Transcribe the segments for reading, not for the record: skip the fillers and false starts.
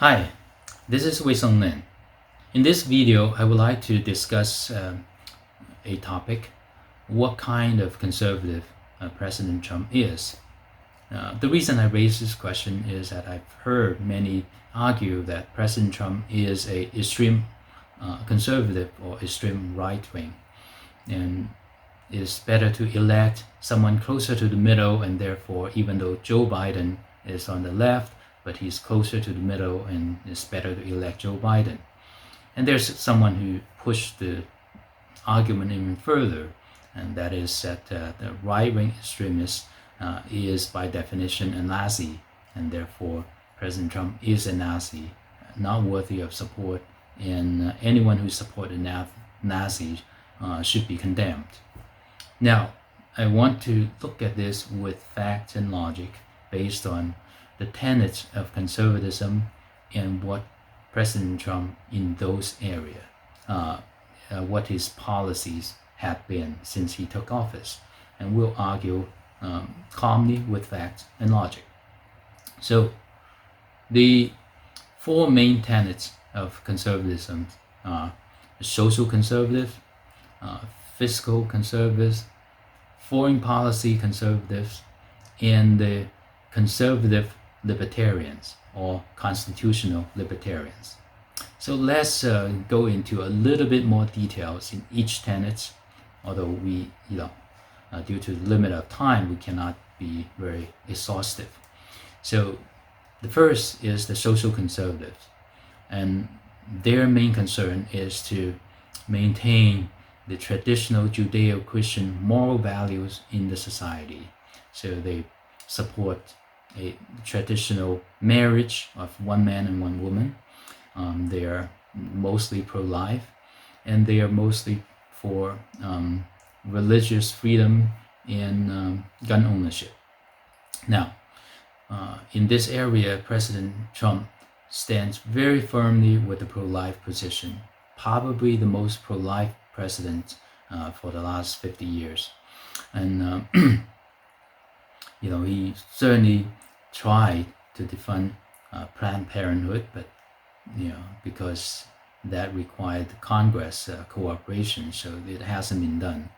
Hi, this is Wei Song Lin. In this video, I would like to discuss a topic: what kind of conservative President Trump is. The reason I raise this question is that I've heard many argue that President Trump is a extreme conservative or extreme right wing, and it's better to elect someone closer to the middle, and therefore, even though Joe Biden is on the left, but he's closer to the middle, and it's better to elect Joe Biden. And there's someone who pushed the argument even further, and that is that the right-wing extremist is by definition a Nazi, and therefore President Trump is a Nazi, not worthy of support, and anyone who supported Nazis should be condemned. Now, I want to look at this with fact and logic based on the tenets of conservatism and what President Trump in those areas, what his policies have been since he took office, and we'll argue calmly with facts and logic. So, the four main tenets of conservatism are social conservative, fiscal conservatives, foreign policy conservatives, and the conservative libertarians or constitutional libertarians. So let's go into a little bit more details in each tenet, although we, due to the limit of time, we cannot be very exhaustive. So the first is the social conservatives, and their main concern is to maintain the traditional Judeo-Christian moral values in the society. So they support a traditional marriage of one man and one woman. They are mostly pro-life, and they are mostly for religious freedom and gun ownership. Now, in this area, President Trump stands very firmly with the pro-life position, probably the most pro-life president for the last 50 years. And he certainly tried to defund Planned Parenthood, but because that required Congress cooperation, so it hasn't been done.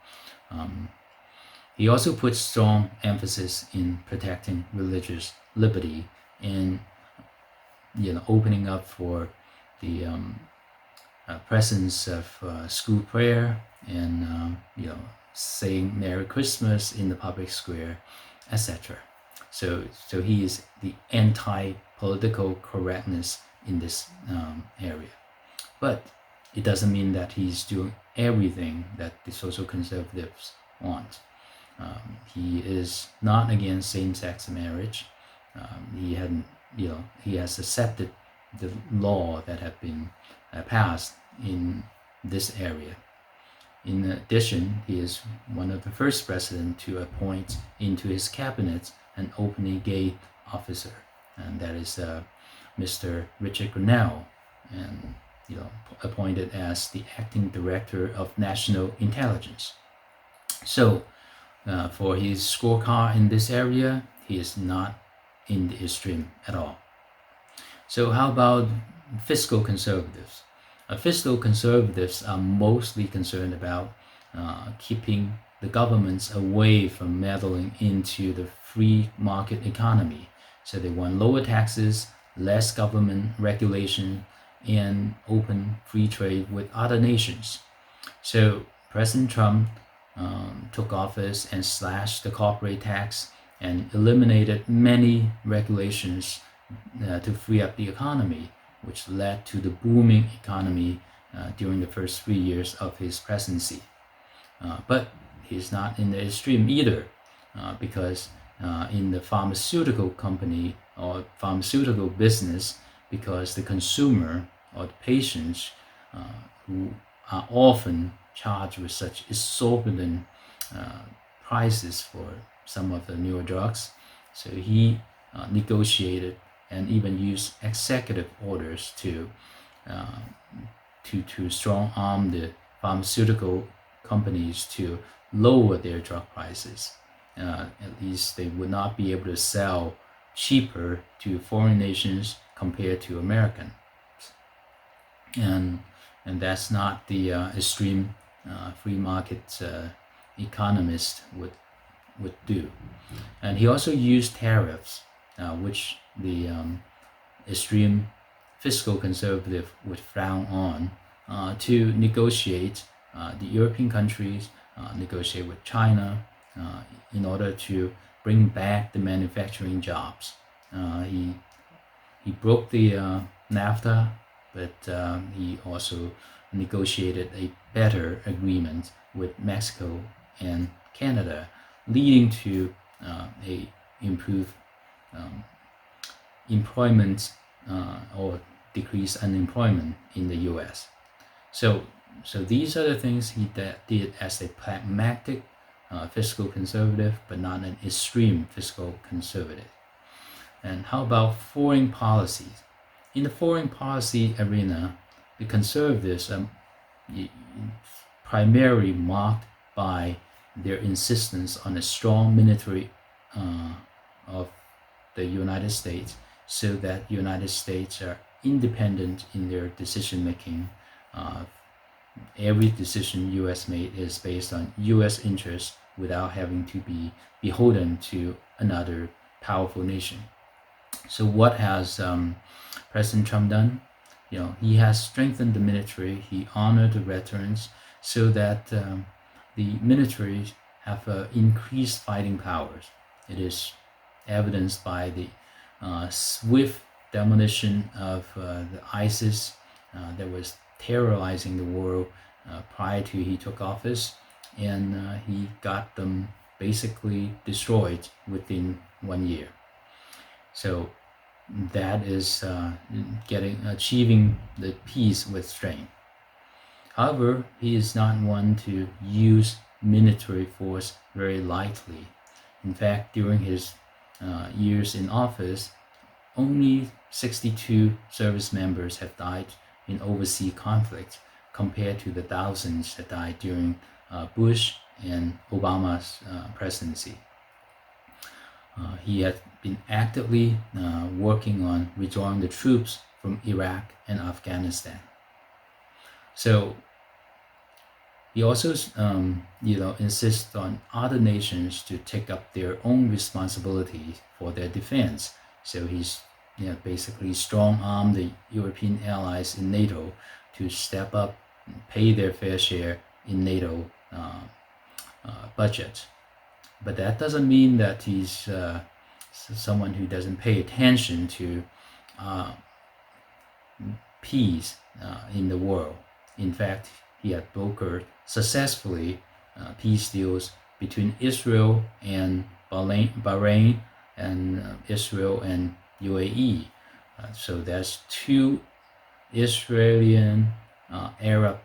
He also put strong emphasis in protecting religious liberty and opening up for the presence of school prayer and saying Merry Christmas in the public square, etc. So he is the anti-political correctness in this area. But it doesn't mean that he's doing everything that the social conservatives want. He is not against same-sex marriage. He has accepted the law that have been passed in this area. In addition, he is one of the first presidents to appoint into his cabinet an openly gay officer, and that is Mr. Richard Grenell, and appointed as the acting director of national intelligence. So, for his scorecard in this area, he is not in the extreme at all. So, how about fiscal conservatives? Fiscal conservatives are mostly concerned about keeping the governments away from meddling into the free market economy. So they want lower taxes, less government regulation, and open free trade with other nations. So President Trump took office and slashed the corporate tax and eliminated many regulations to free up the economy, which led to the booming economy during the first 3 years of his presidency. But he's not in the extreme either, because in the pharmaceutical company or pharmaceutical business, because the consumer or the patients who are often charged with such exorbitant prices for some of the newer drugs, so he negotiated and even used executive orders to strong arm the pharmaceutical companies to lower their drug prices. At least they would not be able to sell cheaper to foreign nations compared to American, and that's not the extreme free market economist would do. And he also used tariffs, which the extreme fiscal conservative would frown on, to negotiate. The European countries negotiate with China in order to bring back the manufacturing jobs. He broke the NAFTA, but he also negotiated a better agreement with Mexico and Canada, leading to a improved employment or decreased unemployment in the U.S. So these are the things he did as a pragmatic fiscal conservative, but not an extreme fiscal conservative. And how about foreign policies? In the foreign policy arena, the conservatives are primarily marked by their insistence on a strong military of the United States, so that United States are independent in their decision making. Every decision U.S. made is based on U.S. interests without having to be beholden to another powerful nation. So what has President Trump done? He has strengthened the military. He honored the veterans so that the military have increased fighting powers. It is evidenced by the swift demolition of the ISIS that was terrorizing the world prior to he took office, and he got them basically destroyed within 1 year. So that is achieving the peace with strength. However, he is not one to use military force very lightly. In fact, during his years in office, only 62 service members have died in overseas conflicts, compared to the thousands that died during Bush and Obama's presidency. He had been actively working on withdrawing the troops from Iraq and Afghanistan. So he also insists on other nations to take up their own responsibilities for their defense. So he's basically strong-armed the European allies in NATO to step up and pay their fair share in NATO budget. But that doesn't mean that he's someone who doesn't pay attention to peace in the world. In fact, he had brokered successfully peace deals between Israel and Bahrain and Israel and UAE. So there's two Israeli Arab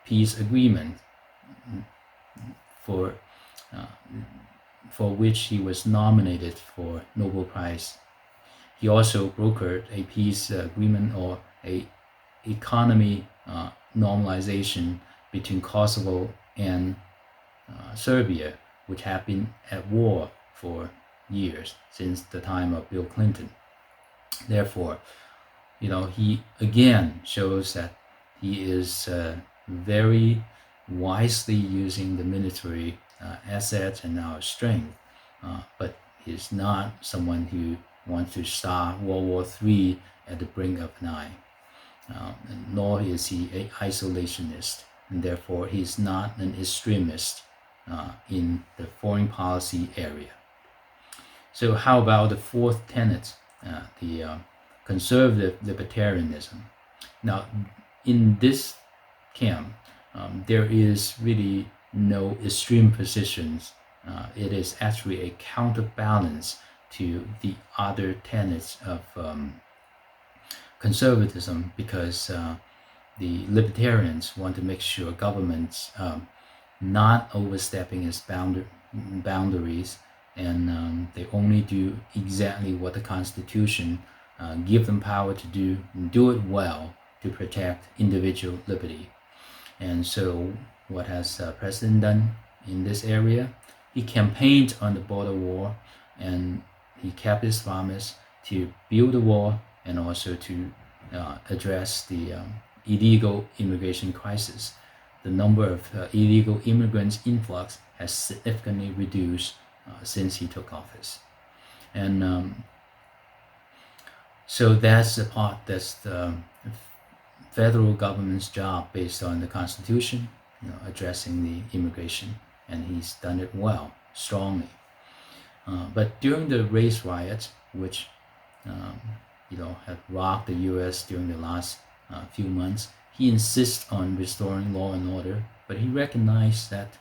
peace agreements for which he was nominated for Nobel Prize. He also brokered a peace agreement or a economy normalization between Kosovo and Serbia, which have been at war for years since the time of Bill Clinton. Therefore, he again shows that he is very wisely using the military assets and our strength, but he's not someone who wants to start World War III at the brink of an eye, nor is he an isolationist, and therefore he's not an extremist in the foreign policy area. So how about the fourth tenet, the conservative libertarianism? Now, in this camp, there is really no extreme positions. It is actually a counterbalance to the other tenets of conservatism, because the libertarians want to make sure governments not overstepping its boundaries, and they only do exactly what the Constitution give them power to do it well to protect individual liberty. And so what has President done in this area? He campaigned on the border wall, and he kept his promise to build a wall and also to address the illegal immigration crisis. The number of illegal immigrants influx has significantly reduced since he took office. And so that's the part that's the federal government's job based on the Constitution, addressing the immigration, and he's done it well, strongly. But during the race riots, which have rocked the U.S. during the last few months, he insists on restoring law and order, but he recognized that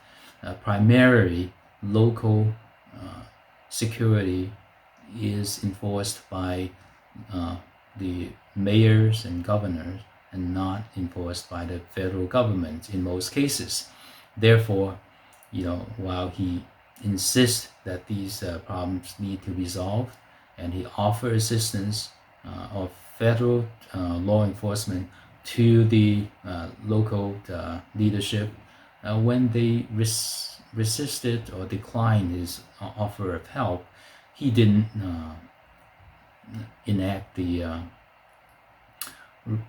primarily local security is enforced by the mayors and governors and not enforced by the federal government in most cases. Therefore, while he insists that these problems need to be resolved, and he offers assistance of federal law enforcement to the local leadership, when they resisted or declined his offer of help, he didn't enact the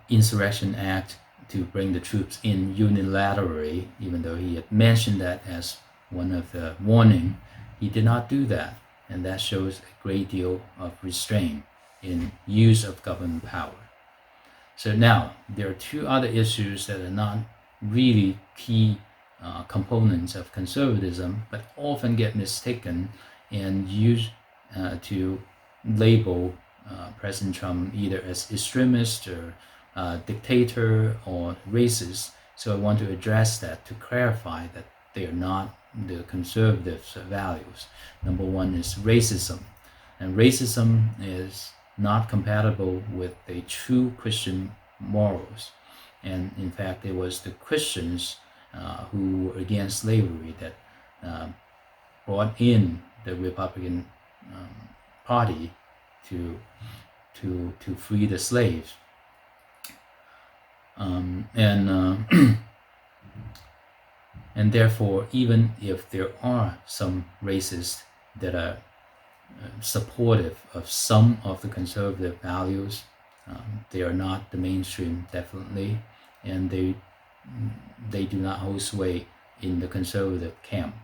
Insurrection Act to bring the troops in unilaterally, even though he had mentioned that as one of the warning. He did not do that, and that shows a great deal of restraint in use of government power. So now, there are two other issues that are not really key components of conservatism, but often get mistaken and used to label President Trump either as extremist or dictator or racist. So I want to address that to clarify that they are not the conservatives' values. Number one is racism, and racism is not compatible with a true Christian morals. And in fact, it was the Christians who were against slavery that brought in the Republican Party to free the slaves. And therefore, even if there are some racists that are supportive of some of the conservative values, they are not the mainstream, definitely, and they do not hold sway in the conservative camp.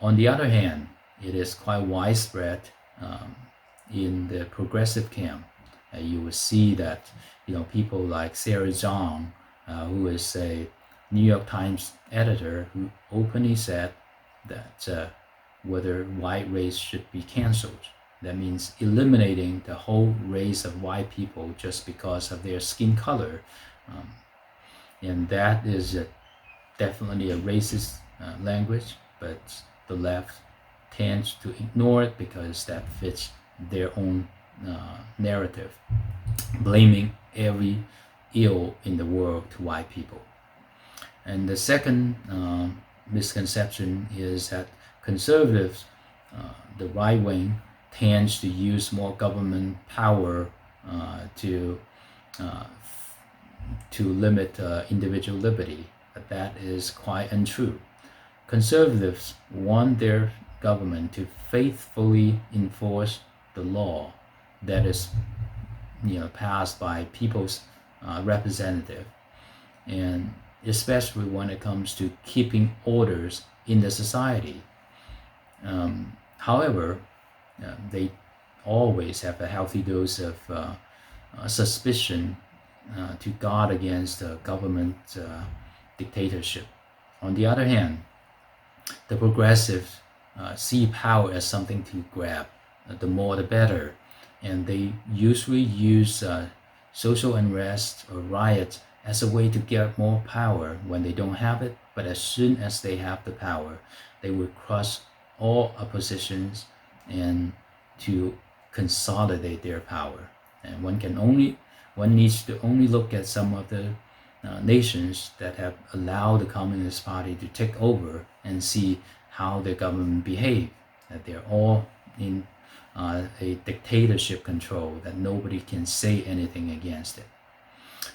On the other hand, it is quite widespread in the progressive camp. You will see that people like Sarah Zhang, who is a New York Times editor, who openly said that whether white race should be canceled. That means eliminating the whole race of white people just because of their skin color. And that is definitely a racist language, but the left tends to ignore it because that fits their own narrative, blaming every ill in the world to white people. And the second misconception is that conservatives, the right wing, tends to use more government power to limit individual liberty, but that is quite untrue. Conservatives want their government to faithfully enforce the law that is passed by people's representative, and especially when it comes to keeping orders in the society. However, they always have a healthy dose of suspicion to guard against government dictatorship. On the other hand, the progressives see power as something to grab, the more the better, and they usually use social unrest or riots as a way to get more power when they don't have it. But as soon as they have the power, they will crush all oppositions and to consolidate their power. And one needs to only look at some of the nations that have allowed the Communist Party to take over and see how their government behave, that they're all in a dictatorship control, that nobody can say anything against it.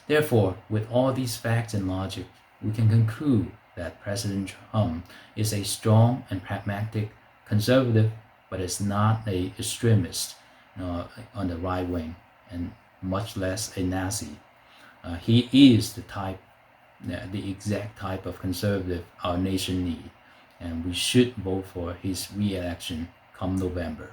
Therefore, with all these facts and logic, we can conclude that President Trump is a strong and pragmatic conservative, but is not an extremist on the right wing. and much less a Nazi. He is the exact type of conservative our nation needs, and we should vote for his re-election come November.